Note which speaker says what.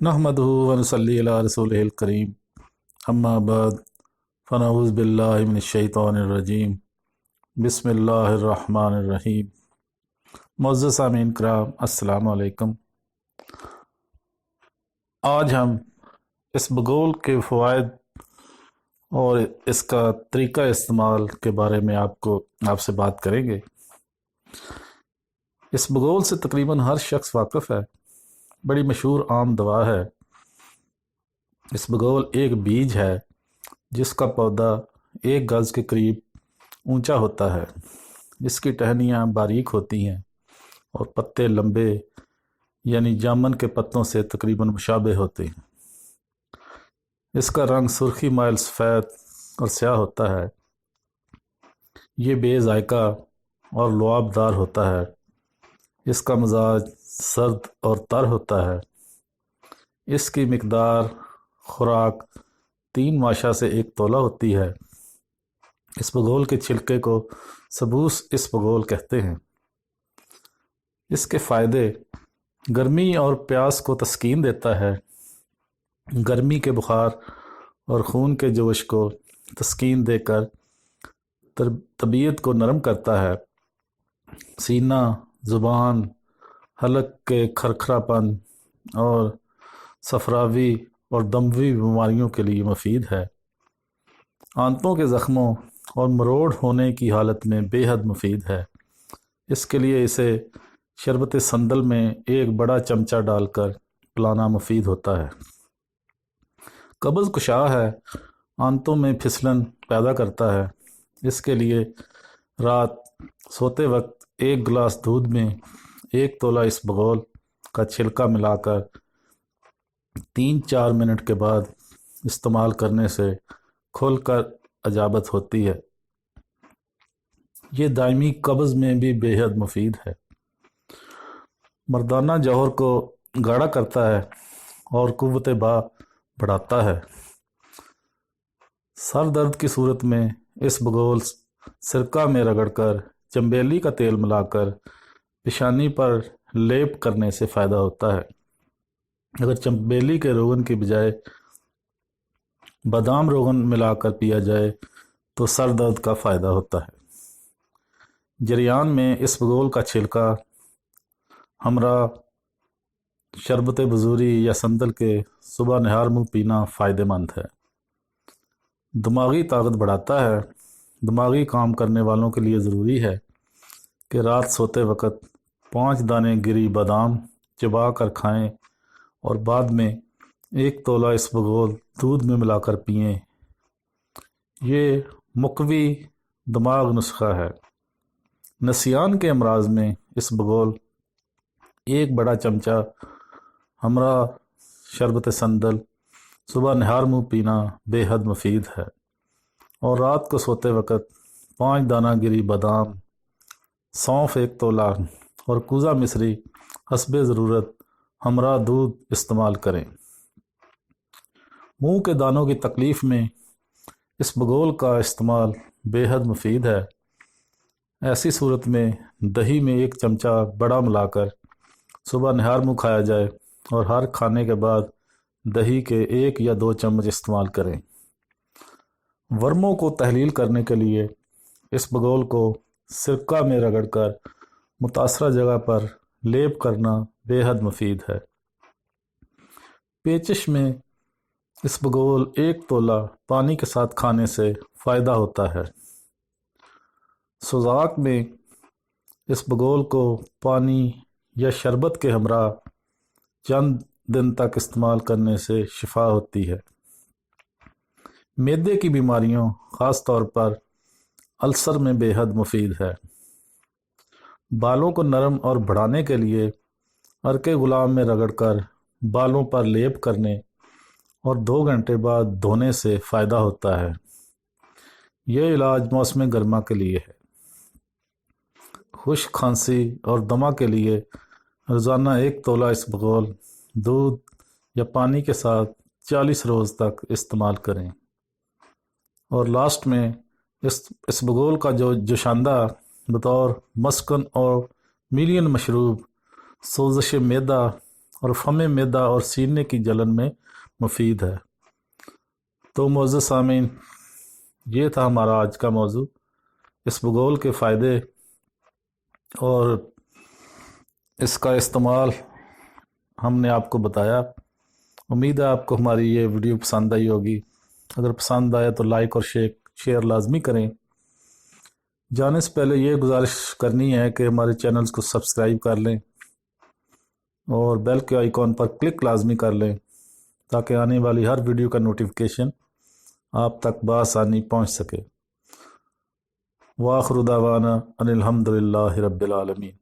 Speaker 1: नहमदुहु व नसल्ली अला रसूलिहिल करीम अम्मा बाद फ़नऊज़ु बिल्लाहि मिनश शैतानिर रजीम बिस्मिल्लाहिर रहमानिर रहीम। मुअज़्ज़ज़ सामीन किराम अस्सलामु अलैकुम। आज हम इसबगोल के फ़वाइद और इसका तरीक़ा इस्तेमाल के बारे में आपसे बात करेंगे। इसबगोल से तकरीबन हर शख्स वाकिफ़ है, बड़ी मशहूर आम दवा है। इसबगोल एक बीज है जिसका पौधा 1 गज़ के करीब ऊंचा होता है, जिसकी टहनियाँ बारीक होती हैं और पत्ते लंबे यानी जामुन के पत्तों से तकरीबन मुशाबे होते हैं। इसका रंग सुर्खी माइल सफ़ेद और स्याह होता है। ये बेज़ायका और लुआबदार होता है। इसका मिजाज सर्द और तर होता है। इसकी मिकदार खुराक 3 माशा से 1 तोला होती है। इसबगोल के छिलके को सबूस इसबगोल कहते हैं। इसके फ़ायदे: गर्मी और प्यास को तस्कीन देता है, गर्मी के बुखार और खून के जोश को तस्कीन देकर तबीयत को नरम करता है, सीना, ज़ुबान, हलक के खरखरापन और सफरावी और दमवी बीमारियों के लिए मुफीद है। आंतों के ज़ख्मों और मरोड़ होने की हालत में बेहद मुफीद है। इसके लिए इसे शरबत संदल में 1 बड़ा चमचा डालकर पिलाना मुफीद होता है। कब्ज़ कुशा है, आंतों में फिसलन पैदा करता है। इसके लिए रात सोते वक्त 1 गिलास दूध में 1 तोला इसबगोल का छिलका मिलाकर 3-4 मिनट के बाद इस्तेमाल करने से खुलकर अजाबत होती है। ये दायमी कब्ज़ में भी बेहद मुफीद है। मर्दाना जौहर को गाढ़ा करता है और कुव्वत बा बढ़ाता है। सर दर्द की सूरत में इसबगोल सिरका में रगड़कर चंबेली का तेल मिलाकर पेशानी पर लेप करने से फ़ायदा होता है। अगर चंबेली के रोगन की बजाय बादाम रोगन मिलाकर पिया जाए तो सर दर्द का फ़ायदा होता है। जरियान में इसबगोल का छिलका हमरा शरबत बजूरी या संदल के सुबह नहार मुँह पीना फ़ायदेमंद है। दिमागी ताकत बढ़ाता है। दिमागी काम करने वालों के लिए ज़रूरी है कि रात सोते वक्त 5 दाने गिरी बादाम चबा कर खाएँ और बाद में 1 तोला इसबगोल दूध में मिलाकर पिएँ। ये मुकवी दिमाग नुस्खा है। नसियान के अमराज में इसबगोल 1 बड़ा चमचा हमरा शरबत संदल सुबह नहार मुँह पीना बेहद मुफीद है। और रात को सोते वक्त 5 दाना गिरी बादाम, सौंफ 1 तोला और कूज़ा मिश्री हस्बे ज़रूरत हमरा दूध इस्तेमाल करें। मुंह के दानों की तकलीफ़ में इसबगोल का इस्तेमाल बेहद मुफीद है। ऐसी सूरत में दही में 1 चमचा बड़ा मिलाकर सुबह नहार मुँह खाया जाए और हर खाने के बाद दही के 1 या 2 चम्मच इस्तेमाल करें। वर्मों को तहलील करने के लिए इसबगोल को सिरका में रगड़कर मुतासरा जगह पर लेप करना बेहद मुफीद है। पेचिश में इसबगोल 1 तोला पानी के साथ खाने से फ़ायदा होता है। सुज़ाक में इसबगोल को पानी या शरबत के हमरा चंद दिन तक इस्तेमाल करने से शिफा होती है। मैदे की बीमारियों ख़ास तौर पर अल्सर में बेहद मुफीद है। बालों को नरम और बढ़ाने के लिए अर्के गुलाम में रगड़कर बालों पर लेप करने और 2 घंटे बाद धोने से फ़ायदा होता है। यह इलाज मौसम गर्मा के लिए है। खुश्क खांसी और दमा के लिए रोज़ाना 1 तोला इसबगोल दूध या पानी के साथ 40 रोज़ तक इस्तेमाल करें। और लास्ट में इसबगोल का जो जोशांदा बतौर मस्कन और मिलियन मशरूब सोज़श मैदा اور فم معدہ اور سینے کی جلن میں مفید ہے۔ تو معزز سامعین، یہ تھا ہمارا آج کا موضوع، اسبغول کے فائدے اور اس کا استعمال ہم نے آپ کو بتایا۔ امید ہے آپ کو ہماری یہ ویڈیو پسند آئی ہوگی۔ اگر پسند آیا تو لائک اور شیئر لازمی کریں۔ جانے سے پہلے یہ گزارش کرنی ہے کہ ہمارے چینلز کو سبسکرائب کر لیں اور بیل کے آئیکن پر کلک لازمی کر لیں تاکہ آنے والی ہر ویڈیو کا نوٹیفیکیشن آپ تک بآسانی پہنچ سکے۔ وآخر دعوانا ان الحمد للہ رب العالمین۔